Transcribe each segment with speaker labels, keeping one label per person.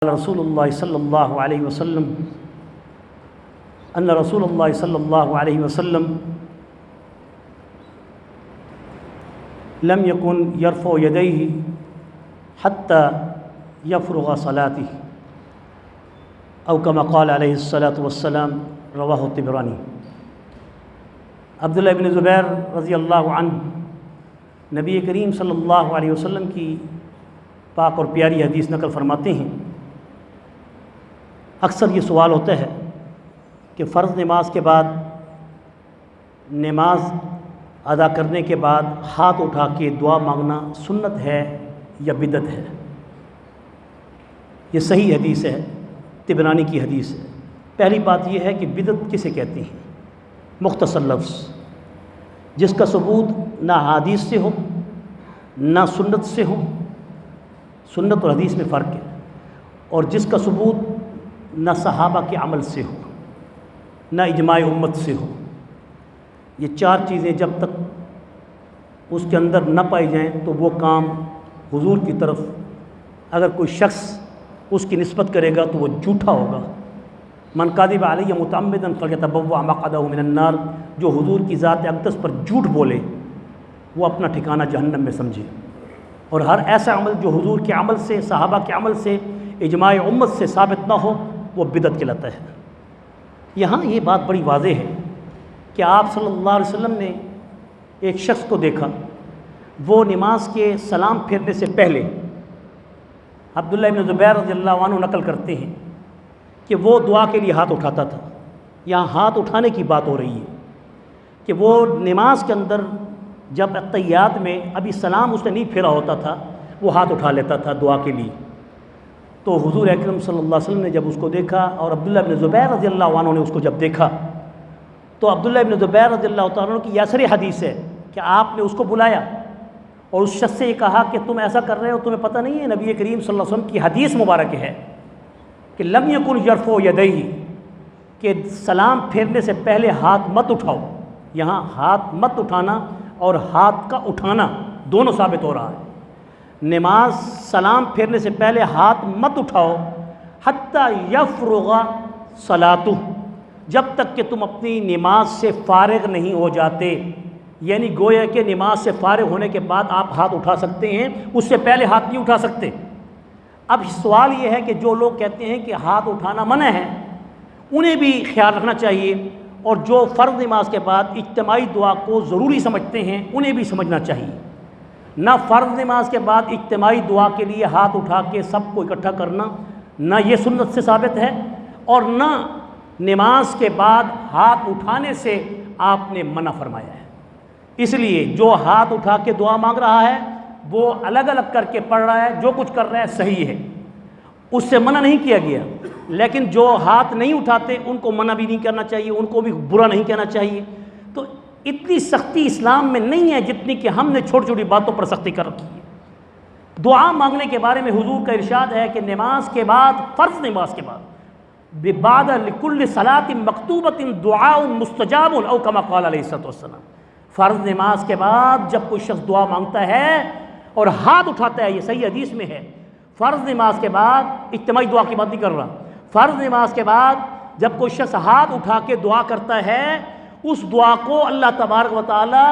Speaker 1: رسول اللہ صلی اللہ علیہ وسلم ان رسول اللہ صلی اللہ علیہ وسلم لم يكن يرفع يديه حتى يفرغ صلاته او كما قال علیہ الصلاۃ والسلام رواہ الطبرانی۔ عبداللہ بن زبیر رضی اللہ عنہ نبی کریم صلی اللہ علیہ وسلم کی پاک اور پیاری حدیث نقل فرماتے ہیں، اکثر یہ سوال ہوتا ہے کہ فرض نماز کے بعد نماز ادا کرنے کے بعد ہاتھ اٹھا کے دعا مانگنا سنت ہے یا بدعت ہے؟ یہ صحیح حدیث ہے، طبرانی کی حدیث ہے۔ پہلی بات یہ ہے کہ بدعت کسے کہتے ہیں؟ مختصر لفظ جس کا ثبوت نہ حدیث سے ہو نہ سنت سے ہو، سنت اور حدیث میں فرق ہے، اور جس کا ثبوت نہ صحابہ کے عمل سے ہو نہ اجماع امت سے ہو۔ یہ چار چیزیں جب تک اس کے اندر نہ پائی جائیں تو وہ کام حضور کی طرف اگر کوئی شخص اس کی نسبت کرے گا تو وہ جھوٹا ہوگا۔ من کذب علی متعمدا فلیتبوأ مقعدہ من النار، جو حضور کی ذات اقدس پر جھوٹ بولے وہ اپنا ٹھکانہ جہنم میں سمجھے۔ اور ہر ایسا عمل جو حضور کے عمل سے، صحابہ کے عمل سے، اجماع امت سے ثابت نہ ہو وہ بدعت کہلاتا ہے۔ یہاں یہ بات بڑی واضح ہے کہ آپ صلی اللہ علیہ وسلم نے ایک شخص کو دیکھا، وہ نماز کے سلام پھیرنے سے پہلے، عبداللہ بن زبیر رضی اللہ عنہ نقل کرتے ہیں کہ وہ دعا کے لیے ہاتھ اٹھاتا تھا۔ یہاں ہاتھ اٹھانے کی بات ہو رہی ہے کہ وہ نماز کے اندر جب اتحیات میں ابھی سلام اس نے نہیں پھیرا ہوتا تھا وہ ہاتھ اٹھا لیتا تھا دعا کے لیے۔ تو حضور اکرم صلی اللہ علیہ وسلم نے جب اس کو دیکھا اور عبداللہ بن زبیر رضی اللہ عنہ نے اس کو جب دیکھا تو عبداللہ بن زبیر رضی اللہ عنہ کی یہ صریح حدیث ہے کہ آپ نے اس کو بلایا اور اس شخص سے یہ کہا کہ تم ایسا کر رہے ہو، تمہیں پتہ نہیں ہے نبی کریم صلی اللہ علیہ وسلم کی حدیث مبارک ہے کہ لم یکن یرفع یدیہ، کہ سلام پھیرنے سے پہلے ہاتھ مت اٹھاؤ۔ یہاں ہاتھ مت اٹھانا اور ہاتھ کا اٹھانا دونوں ثابت ہو رہا ہے۔ نماز سلام پھیرنے سے پہلے ہاتھ مت اٹھاؤ حتی یفرغ صلاتہ، جب تک کہ تم اپنی نماز سے فارغ نہیں ہو جاتے۔ یعنی گویا کہ نماز سے فارغ ہونے کے بعد آپ ہاتھ اٹھا سکتے ہیں، اس سے پہلے ہاتھ نہیں اٹھا سکتے۔ اب سوال یہ ہے کہ جو لوگ کہتے ہیں کہ ہاتھ اٹھانا منع ہے انہیں بھی خیال رکھنا چاہیے، اور جو فرض نماز کے بعد اجتماعی دعا کو ضروری سمجھتے ہیں انہیں بھی سمجھنا چاہیے۔ نہ فرض نماز کے بعد اجتماعی دعا کے لیے ہاتھ اٹھا کے سب کو اکٹھا کرنا، نہ یہ سنت سے ثابت ہے، اور نہ نماز کے بعد ہاتھ اٹھانے سے آپ نے منع فرمایا ہے۔ اس لیے جو ہاتھ اٹھا کے دعا مانگ رہا ہے وہ الگ الگ کر کے پڑھ رہا ہے، جو کچھ کر رہا ہے صحیح ہے، اس سے منع نہیں کیا گیا۔ لیکن جو ہاتھ نہیں اٹھاتے ان کو منع بھی نہیں کرنا چاہیے، ان کو بھی برا نہیں کہنا چاہیے۔ تو اتنی سختی اسلام میں نہیں ہے جتنی کہ ہم نے چھوٹی چھوٹی باتوں پر سختی کر رکھی ہے۔ دعا مانگنے کے بارے میں حضور کا ارشاد ہے کہ نماز کے بعد، فرض نماز کے بعد، بعد لکل صلاۃ مکتوبۃ دعاء مستجاب او کما قال علیہ الصلوۃ والسلام، فرض نماز کے بعد جب کوئی شخص دعا مانگتا ہے اور ہاتھ اٹھاتا ہے، یہ صحیح حدیث میں ہے، فرض نماز کے بعد، اجتماعی دعا کی بات نہیں کر رہا، فرض نماز کے بعد جب کوئی شخص ہاتھ اٹھا کے دعا کرتا ہے اس دعا کو اللہ تبارک و تعالی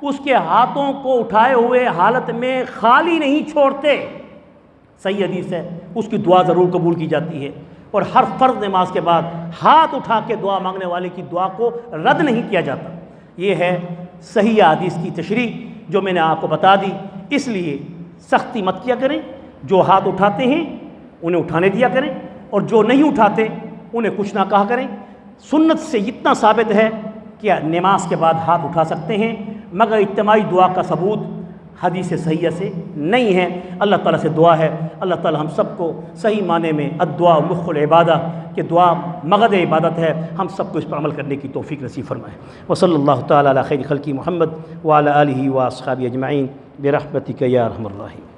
Speaker 1: اس کے ہاتھوں کو اٹھائے ہوئے حالت میں خالی نہیں چھوڑتے۔ صحیح حدیث ہے، اس کی دعا ضرور قبول کی جاتی ہے، اور ہر فرض نماز کے بعد ہاتھ اٹھا کے دعا مانگنے والے کی دعا کو رد نہیں کیا جاتا۔ یہ ہے صحیح حدیث کی تشریح جو میں نے آپ کو بتا دی۔ اس لیے سختی مت کیا کریں، جو ہاتھ اٹھاتے ہیں انہیں اٹھانے دیا کریں، اور جو نہیں اٹھاتے انہیں کچھ نہ کہا کریں۔ سنت سے اتنا ثابت ہے کہ نماز کے بعد ہاتھ اٹھا سکتے ہیں، مگر اجتماعی دعا کا ثبوت حدیث صحیحہ سے نہیں ہے۔ اللہ تعالیٰ سے دعا ہے اللہ تعالیٰ ہم سب کو صحیح معنی میں الدعاء مخ العبادہ کہ دعا مغز عبادت ہے، ہم سب کو اس پر عمل کرنے کی توفیق نصیب فرمائے۔ وصلی اللہ تعالیٰ علی خیر خلقہ محمد وعلی آلہ واصحابہ اجمعین برحمتک یا ارحم الراحمین۔